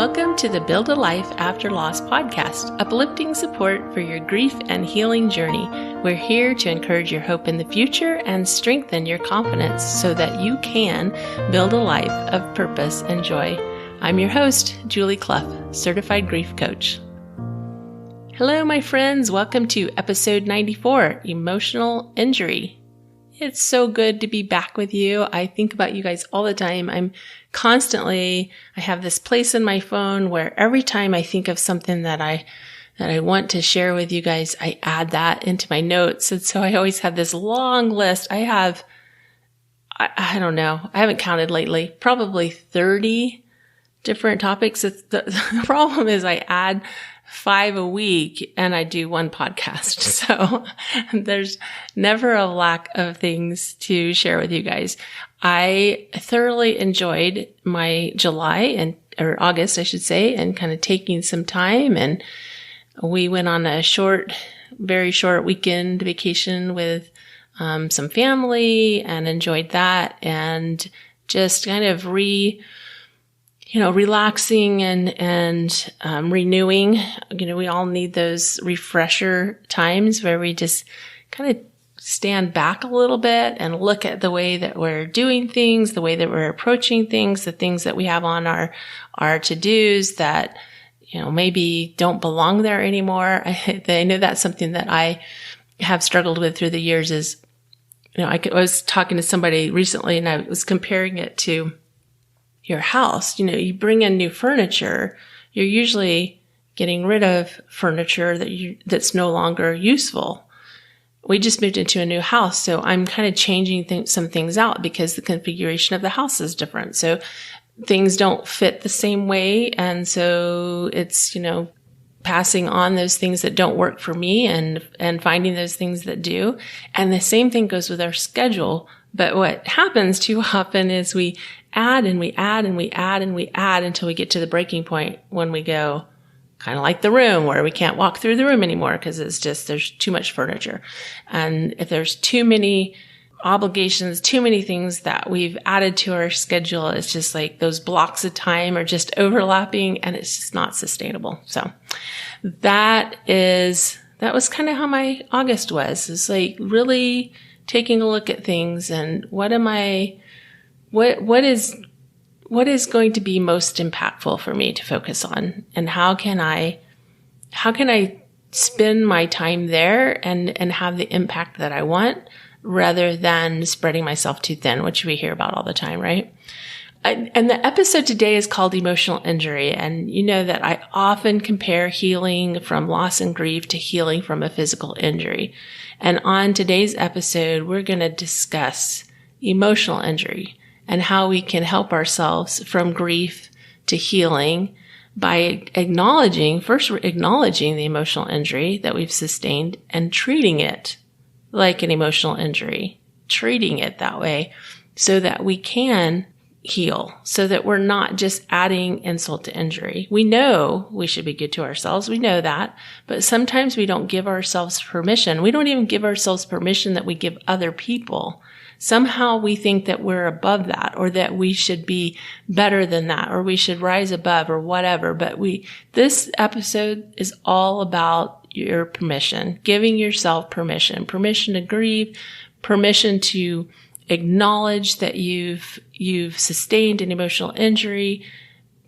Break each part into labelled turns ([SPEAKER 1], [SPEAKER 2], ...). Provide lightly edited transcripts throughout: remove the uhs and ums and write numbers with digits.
[SPEAKER 1] Welcome to the Build a Life After Loss podcast, uplifting support for your grief and healing journey. We're here to encourage your hope in the future and strengthen your confidence so that you can build a life of purpose and joy. I'm your host, Julie Clough, certified grief coach. Hello, my friends. Welcome to episode 94, Emotional Injury. It's so good to be back with you. I think about you guys all the time. I have this place in my phone where every time I think of something that I want to share with you guys, I add that into my notes. And so I always have this long list. I don't know. I haven't counted lately, probably 30 different topics. The problem is I add 5 a week and I do 1 podcast. So there's never a lack of things to share with you guys. I thoroughly enjoyed my or August, I should say, and kind of taking some time. And we went on a very short weekend vacation with some family and enjoyed that, and just kind of relaxing and renewing. We all need those refresher times where we just kind of stand back a little bit and look at the way that we're doing things, the way that we're approaching things, the things that we have on our to-dos that, maybe don't belong there anymore. I know that's something that I have struggled with through the years is, I was talking to somebody recently and I was comparing it to your house. You bring in new furniture, you're usually getting rid of furniture that's no longer useful. We just moved into a new house, so I'm kind of changing some things out because the configuration of the house is different. So things don't fit the same way, and so it's, passing on those things that don't work for me and finding those things that do. And the same thing goes with our schedule. But what happens too often is we add and we add and we add and we add until we get to the breaking point when we go kind of like the room where we can't walk through the room anymore because there's too much furniture. And if there's too many obligations, too many things that we've added to our schedule, it's just like those blocks of time are just overlapping and it's just not sustainable. So that was kind of how my August was. It's like really taking a look at things and what is going to be most impactful for me to focus on, and how can I spend my time there and have the impact that I want rather than spreading myself too thin, which we hear about all the time, right? And the episode today is called Emotional Injury. And you know that I often compare healing from loss and grief to healing from a physical injury. And on today's episode, we're going to discuss emotional injury and how we can help ourselves from grief to healing by acknowledging the emotional injury that we've sustained and treating it like an emotional injury, treating it that way so that we can heal, so that we're not just adding insult to injury. We know we should be good to ourselves. We know that, but sometimes we don't give ourselves permission. We don't even give ourselves permission that we give other people. Somehow we think that we're above that, or that we should be better than that, or we should rise above, or whatever. But this episode is all about your permission, giving yourself permission to grieve, permission to acknowledge that you've sustained an emotional injury,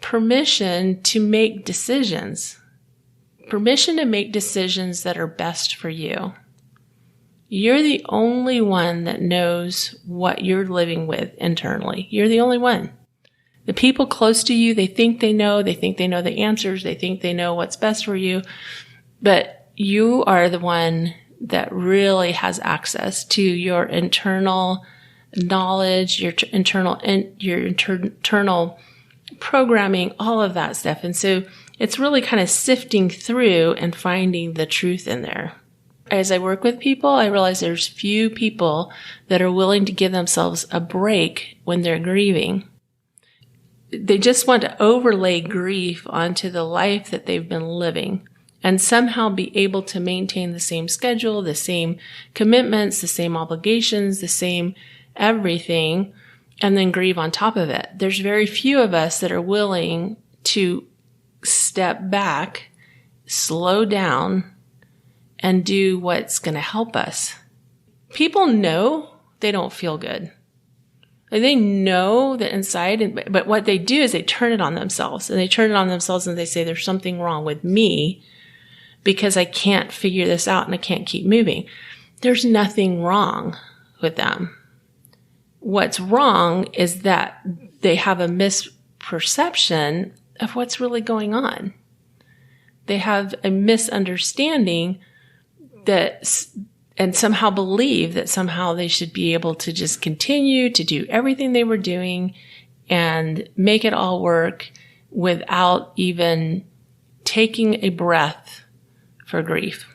[SPEAKER 1] permission to make decisions that are best for you. You're the only one that knows what you're living with internally. You're the only one. The people close to you, they think they know the answers, they think they know what's best for you, but you are the one that really has access to your internal knowledge, your internal programming, all of that stuff. And so it's really kind of sifting through and finding the truth in there. As I work with people, I realize there's few people that are willing to give themselves a break when they're grieving. They just want to overlay grief onto the life that they've been living and somehow be able to maintain the same schedule, the same commitments, the same obligations, the same everything, and then grieve on top of it. There's very few of us that are willing to step back, slow down, and do what's going to help us. People know they don't feel good. They know that inside, but what they do is they turn it on themselves. And they turn it on themselves and they say, there's something wrong with me because I can't figure this out and I can't keep moving. There's nothing wrong with them. What's wrong is that they have a misperception of what's really going on. They have a misunderstanding and somehow believe that somehow they should be able to just continue to do everything they were doing and make it all work without even taking a breath for grief.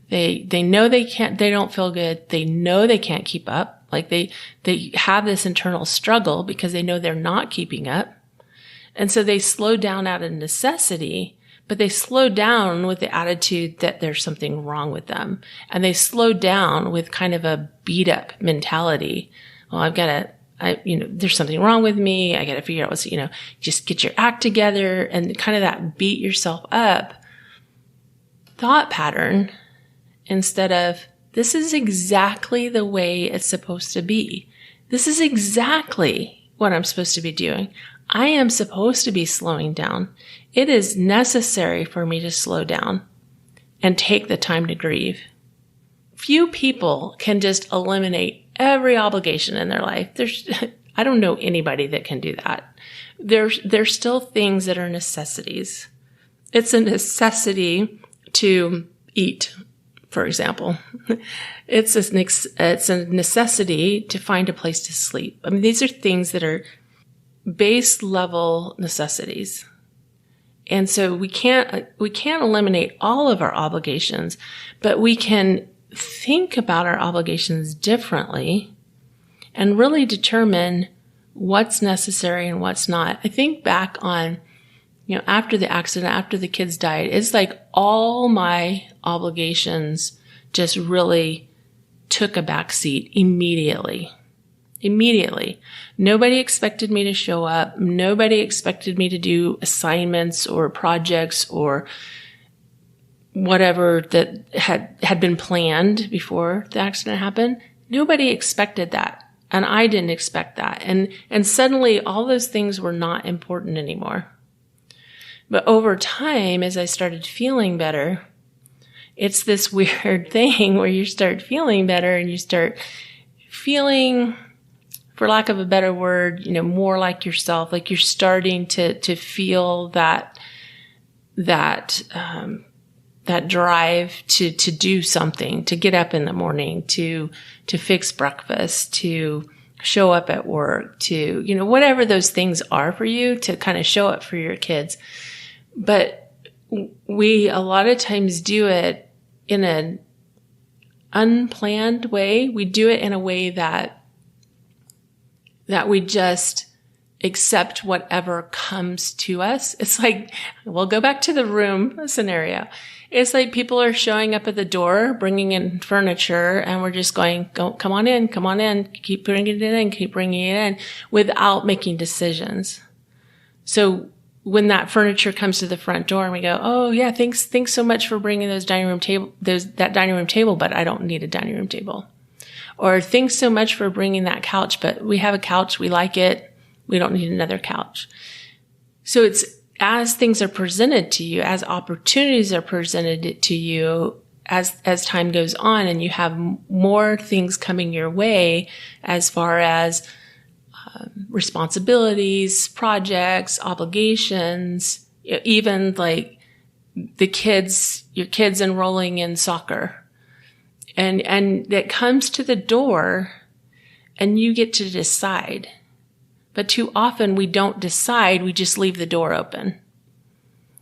[SPEAKER 1] They know they don't feel good. They know they can't keep up. Like they have this internal struggle because they know they're not keeping up. And so they slow down out of necessity, but they slow down with the attitude that there's something wrong with them. And they slow down with kind of a beat up mentality. Well, there's something wrong with me. I got to figure out what's, just get your act together, and kind of that beat yourself up thought pattern instead of, this is exactly the way it's supposed to be. This is exactly what I'm supposed to be doing. I am supposed to be slowing down. It is necessary for me to slow down and take the time to grieve. Few people can just eliminate every obligation in their life. I don't know anybody that can do that. There's still things that are necessities. It's a necessity to eat, for example. It's a necessity to find a place to sleep. I mean, these are things that are base level necessities. And so we can't eliminate all of our obligations, but we can think about our obligations differently and really determine what's necessary and what's not. I think back on, after the accident, after the kids died, it's like all my obligations just really took a back seat immediately. Nobody expected me to show up. Nobody expected me to do assignments or projects or whatever that had been planned before the accident happened. Nobody expected that. And I didn't expect that. And suddenly all those things were not important anymore. But over time, as I started feeling better, it's this weird thing where you start feeling better and you start feeling, for lack of a better word, more like yourself. Like you're starting to feel that drive to do something, to get up in the morning, to fix breakfast, to show up at work, to, whatever those things are for you, to kind of show up for your kids. But we a lot of times do it in an unplanned way. We do it in a way that we just accept whatever comes to us. It's like, we'll go back to the room scenario. It's like people are showing up at the door, bringing in furniture, and we're just going, come on in, keep bringing it in, without making decisions. So when that furniture comes to the front door and we go, oh yeah, thanks so much for bringing that dining room table, but I don't need a dining room table. Or thanks so much for bringing that couch, but we have a couch, we like it, we don't need another couch. So it's as things are presented to you, as opportunities are presented to you, as time goes on and you have more things coming your way as far as responsibilities, projects, obligations, even like your kids enrolling in soccer. And it comes to the door and you get to decide. But too often we don't decide, we just leave the door open.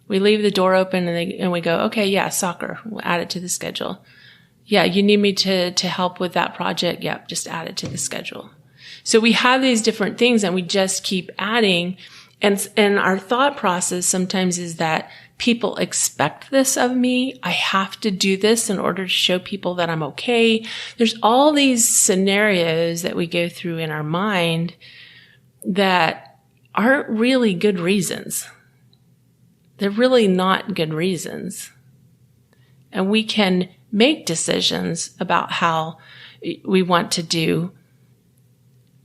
[SPEAKER 1] We leave the door open and we go, okay, yeah, soccer, we'll add it to the schedule. Yeah, you need me to help with that project? Yep, just add it to the schedule. So we have these different things and we just keep adding. And our thought process sometimes is that people expect this of me. I have to do this in order to show people that I'm okay. There's all these scenarios that we go through in our mind that aren't really good reasons. they're really not good reasons. And we can make decisions about how we want to do,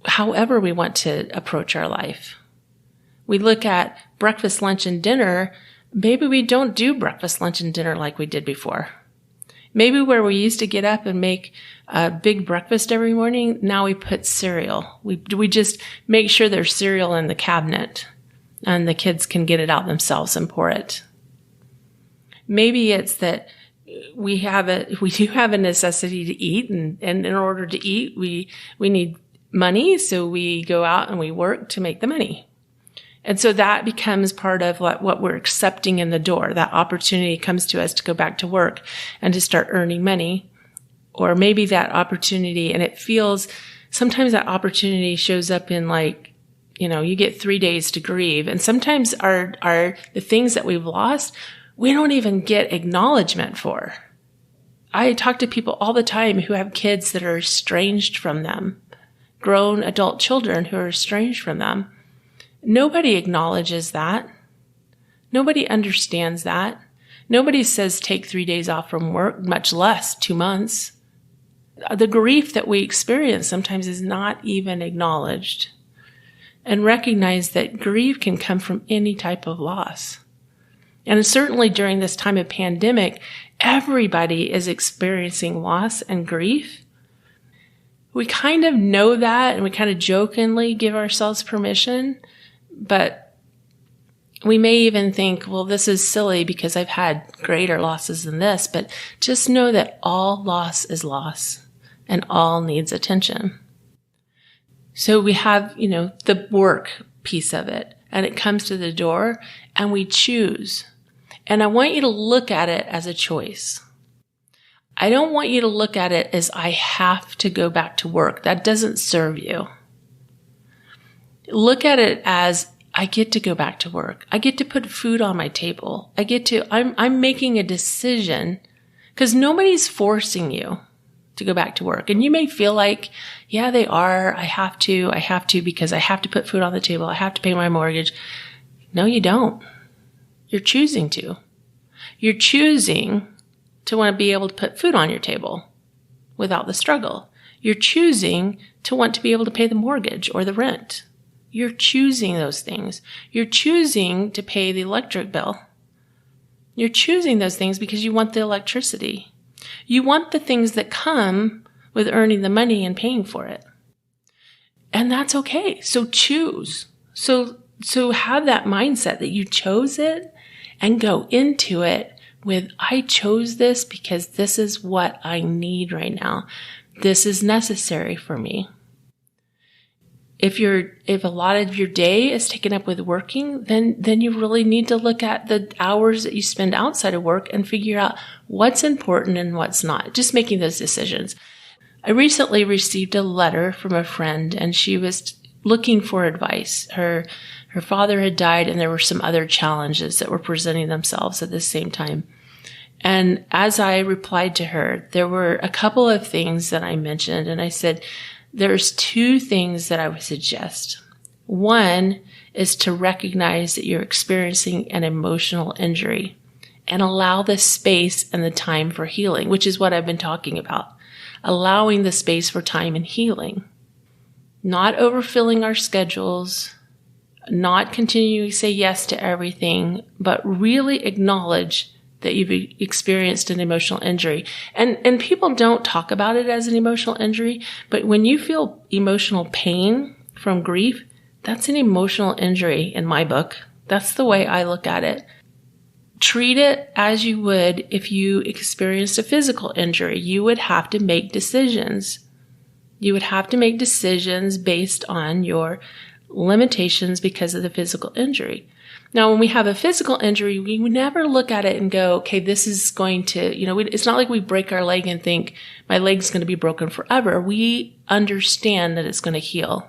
[SPEAKER 1] however we want to approach our life. We look at breakfast, lunch, and dinner. Maybe we don't do breakfast, lunch, and dinner like we did before. Maybe where we used to get up and make a big breakfast every morning, now we put cereal. We just make sure there's cereal in the cabinet and the kids can get it out themselves and pour it. Maybe it's that we do have a necessity to eat, and in order to eat, we need money, so we go out and we work to make the money. And so that becomes part of what we're accepting in the door. That opportunity comes to us to go back to work and to start earning money. Or maybe that opportunity, and it feels, sometimes that opportunity shows up in you get 3 days to grieve. And sometimes the things that we've lost, we don't even get acknowledgement for. I talk to people all the time who have kids that are estranged from them, grown adult children who are estranged from them. Nobody acknowledges that. Nobody understands that. Nobody says take 3 days off from work, much less 2 months. The grief that we experience sometimes is not even acknowledged. And recognize that grief can come from any type of loss. And certainly during this time of pandemic, everybody is experiencing loss and grief. We kind of know that, and we kind of jokingly give ourselves permission. But we may even think, well, this is silly because I've had greater losses than this. But just know that all loss is loss and all needs attention. So we have, the work piece of it, and it comes to the door and we choose. And I want you to look at it as a choice. I don't want you to look at it as I have to go back to work. That doesn't serve you. Look at it as I get to go back to work. I get to put food on my table. I'm making a decision because nobody's forcing you to go back to work. And you may feel like, yeah, they are. I have to because I have to put food on the table. I have to pay my mortgage. No, you don't. You're choosing to. You're choosing to want to be able to put food on your table without the struggle. You're choosing to want to be able to pay the mortgage or the rent. You're choosing those things. You're choosing to pay the electric bill. You're choosing those things because you want the electricity. You want the things that come with earning the money and paying for it. And that's okay. So choose. So have that mindset that you chose it and go into it with, I chose this because this is what I need right now. This is necessary for me. If a lot of your day is taken up with working, then you really need to look at the hours that you spend outside of work and figure out what's important and what's not. Just making those decisions. I recently received a letter from a friend, and she was looking for advice. Her father had died, and there were some other challenges that were presenting themselves at the same time. And as I replied to her, there were a couple of things that I mentioned, and I said, there's 2 things that I would suggest. One is to recognize that you're experiencing an emotional injury and allow the space and the time for healing, which is what I've been talking about. Allowing the space for time and healing. Not overfilling our schedules, not continuing to say yes to everything, but really acknowledge that you've experienced an emotional injury. And people don't talk about it as an emotional injury, but when you feel emotional pain from grief, that's an emotional injury in my book. That's the way I look at it. Treat it as you would if you experienced a physical injury. You would have to make decisions. You would have to make decisions based on your limitations because of the physical injury. Now, when we have a physical injury, we never look at it and go, okay, this is going to, it's not like we break our leg and think my leg's going to be broken forever. We understand that it's going to heal.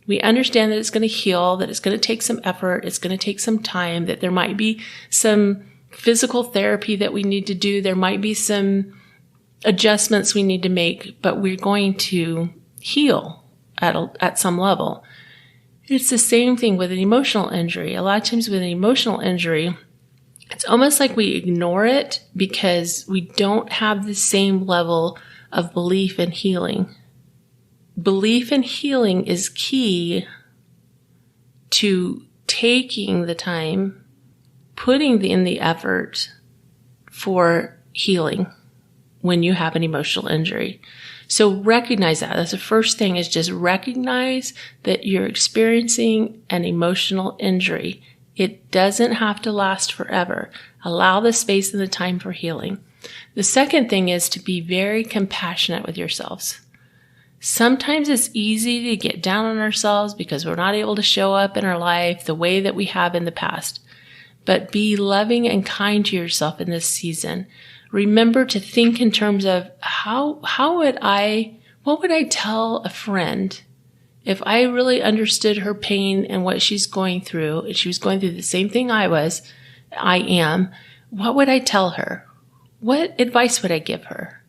[SPEAKER 1] We understand that it's going to heal, that it's going to take some effort, it's going to take some time, that there might be some physical therapy that we need to do. There might be some adjustments we need to make, but we're going to heal at some level. It's the same thing with an emotional injury. A lot of times with an emotional injury, it's almost like we ignore it because we don't have the same level of belief in healing. Belief in healing is key to taking the time, putting in the effort for healing when you have an emotional injury. So recognize that. That's the first thing, is just recognize that you're experiencing an emotional injury. It doesn't have to last forever. Allow the space and the time for healing. The second thing is to be very compassionate with yourselves. Sometimes it's easy to get down on ourselves because we're not able to show up in our life the way that we have in the past. But be loving and kind to yourself in this season. Remember to think in terms of what would I tell a friend if I really understood her pain and what she's going through, and she was going through the same thing I am, what would I tell her? What advice would I give her?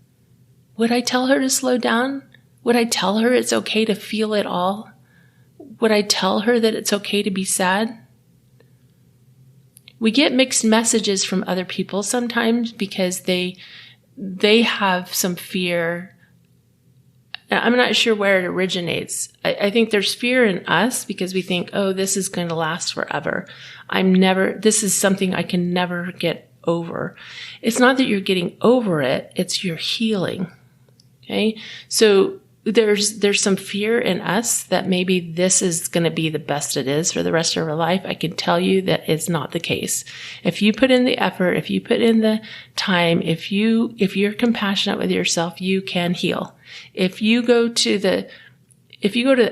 [SPEAKER 1] Would I tell her to slow down? Would I tell her it's okay to feel it all? Would I tell her that it's okay to be sad? We get mixed messages from other people sometimes because they have some fear. I'm not sure where it originates. I think there's fear in us because we think, oh, this is going to last forever. This is something I can never get over. It's not that you're getting over it, it's you're healing. Okay? So there's some fear in us that maybe this is going to be the best it is for the rest of our life. I can tell you that it's not the case. If you put in the effort, if you put in the time, if you're compassionate with yourself, you can heal. If you go to the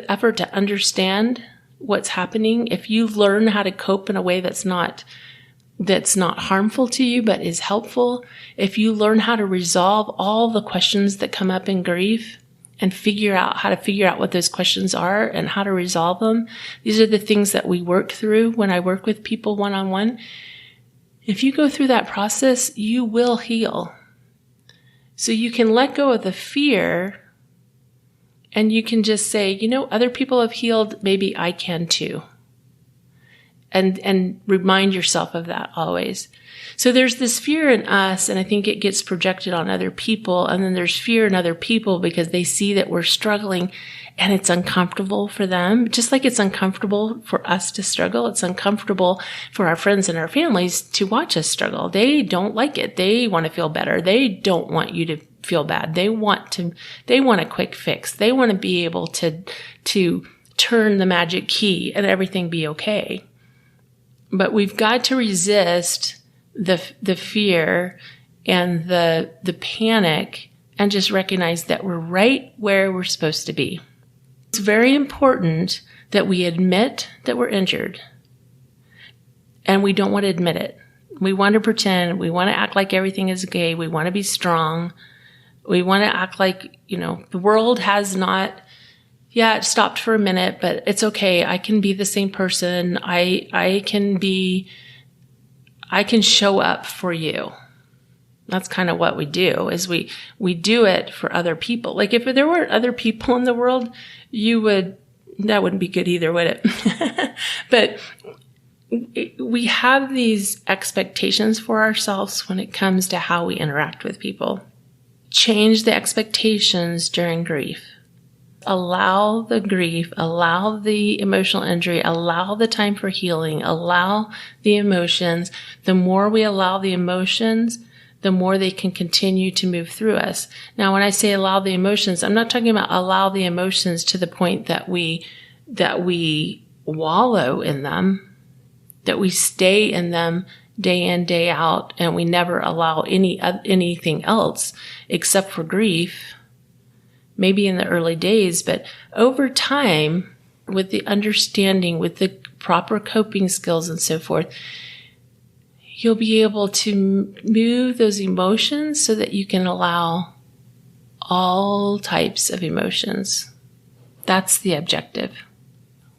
[SPEAKER 1] effort to understand what's happening, if you learn how to cope in a way that's not harmful to you, but is helpful, if you learn how to resolve all the questions that come up in grief, and figure out what those questions are and how to resolve them. These are the things that we work through when I work with people one-on-one. If you go through that process, you will heal. So you can let go of the fear and you can just say, other people have healed, maybe I can too. And remind yourself of that always. So there's this fear in us, and I think it gets projected on other people. And then there's fear in other people because they see that we're struggling and it's uncomfortable for them. Just like it's uncomfortable for us to struggle, it's uncomfortable for our friends and our families to watch us struggle. They don't like it. They want to feel better. They don't want you to feel bad. They want a quick fix. They want to be able to turn the magic key and everything be okay. But we've got to resist the fear and the panic and just recognize that we're right where we're supposed to be. It's very important that we admit that we're injured. And we don't want to admit it. We want to pretend. We want to act like everything is okay. We want to be strong. We want to act like, the world has not, it stopped for a minute, but it's okay. I can be the same person. I can show up for you. That's kind of what we do, is we do it for other people. Like if there weren't other people in the world, that wouldn't be good either, would it? But we have these expectations for ourselves when it comes to how we interact with people. Change the expectations during grief. Allow the grief, allow the emotional injury, allow the time for healing, allow the emotions. The more we allow the emotions, the more they can continue to move through us. Now, when I say allow the emotions, I'm not talking about allow the emotions to the point that we wallow in them, that we stay in them day in, day out, and we never allow anything else except for grief. Maybe in the early days, but over time, with the understanding, with the proper coping skills and so forth, you'll be able to move those emotions so that you can allow all types of emotions. That's the objective.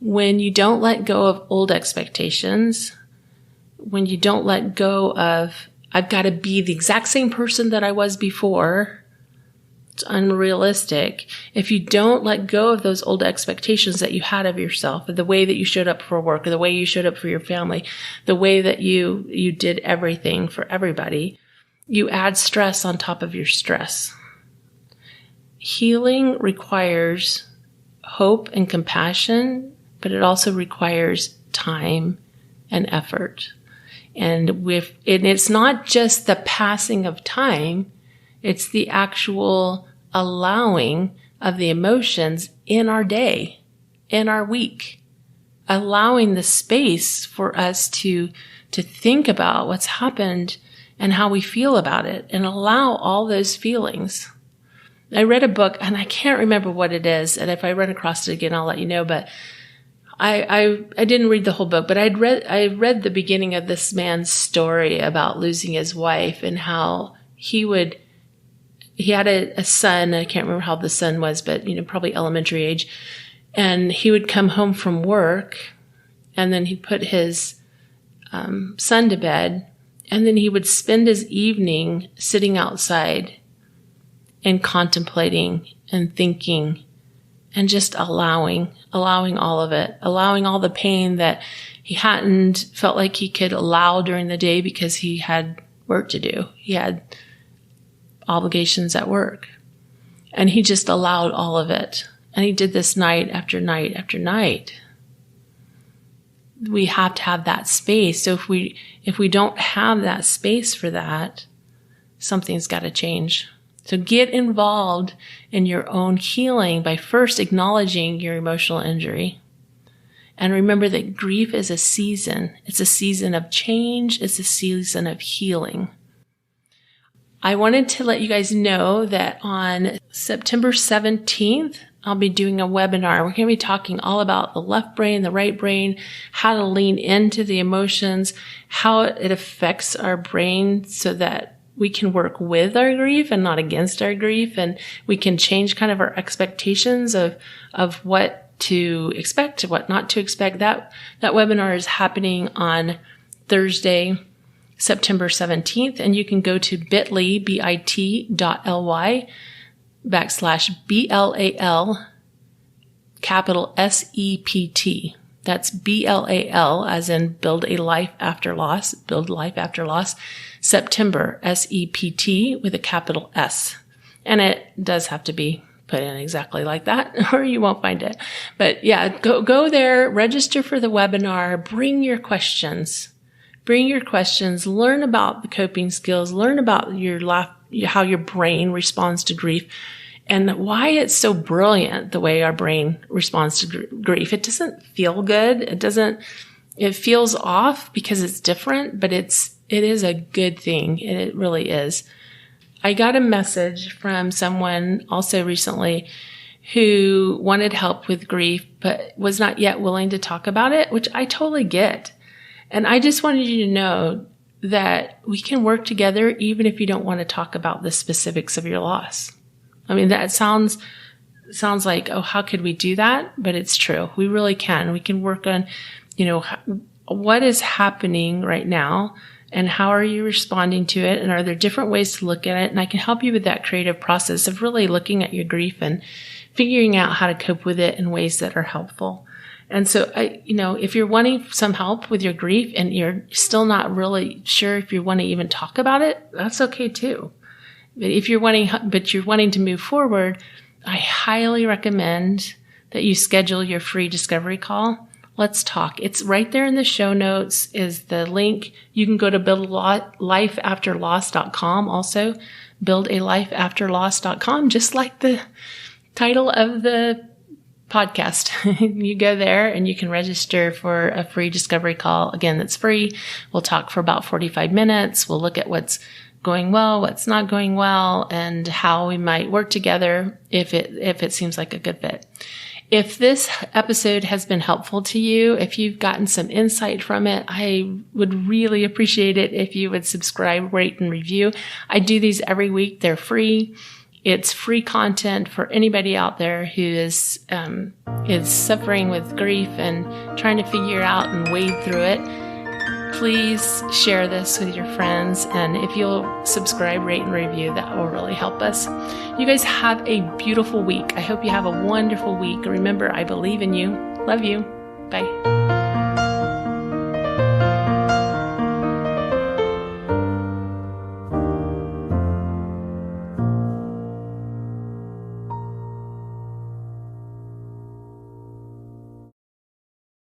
[SPEAKER 1] When you don't let go of old expectations, when you don't let go of, I've got to be the exact same person that I was before, It's unrealistic. If you don't let go of those old expectations that you had of yourself, of the way that you showed up for work, or the way you showed up for your family, the way that you did everything for everybody, you add stress on top of your stress. Healing requires hope and compassion, but it also requires time and effort. And it's not just the passing of time, it's the actual allowing of the emotions in our day, in our week, allowing the space for us to think about what's happened and how we feel about it, and allow all those feelings. I read a book, and I can't remember what it is, and if I run across it again, I'll let you know, but I didn't read the whole book, but I read the beginning of this man's story about losing his wife, and how he had a son. I can't remember how the son was, but, probably elementary age. And he would come home from work, and then he'd put his son to bed, and then he would spend his evening sitting outside and contemplating and thinking and just allowing all of it, allowing all the pain that he hadn't felt like he could allow during the day because he had work to do. He had obligations at work, and he just allowed all of it. And he did this night after night after night. We have to have that space. So if we don't have that space for that, something's got to change. So get involved in your own healing by first acknowledging your emotional injury. And remember that grief is a season. It's a season of change. It's a season of healing. I wanted to let you guys know that on September 17th, I'll be doing a webinar. We're going to be talking all about the left brain, the right brain, how to lean into the emotions, how it affects our brain so that we can work with our grief and not against our grief. And we can change kind of our expectations of what to expect, what not to expect. That webinar is happening on Thursday, September 17th, and you can go to bit.ly/BLAL capital SEPT. That's BLAL as in build life after loss, September SEPT with a capital S. And it does have to be put in exactly like that or you won't find it. But yeah, go there, register for the webinar, bring your questions, learn about the coping skills, learn about how your brain responds to grief, and why it's so brilliant the way our brain responds to grief. It doesn't feel good. It feels off because it's different, but it is a good thing. And it really is. I got a message from someone also recently who wanted help with grief, but was not yet willing to talk about it, which I totally get. And I just wanted you to know that we can work together even if you don't want to talk about the specifics of your loss. I mean, that sounds like, oh, how could we do that? But it's true. We really can. We can work on, what is happening right now and how are you responding to it? And are there different ways to look at it? And I can help you with that creative process of really looking at your grief and figuring out how to cope with it in ways that are helpful. And so, if you're wanting some help with your grief and you're still not really sure if you want to even talk about it, that's okay too. But if you're wanting to move forward, I highly recommend that you schedule your free discovery call. Let's talk. It's right there in the show notes is the link. You can go to buildalifeafterloss.com also, buildalifeafterloss.com, just like the title of the podcast. You go there and you can register for a free discovery call. Again, that's free. We'll talk for about 45 minutes. We'll look at what's going well, what's not going well, and how we might work together if it seems like a good fit. If this episode has been helpful to you, if you've gotten some insight from it, I would really appreciate it if you would subscribe, rate, and review. I do these every week. They're free. It's free content for anybody out there who is suffering with grief and trying to figure out and wade through it. please share this with your friends. And if you'll subscribe, rate, and review, that will really help us. You guys have a beautiful week. I hope you have a wonderful week. Remember, I believe in you. Love you. Bye.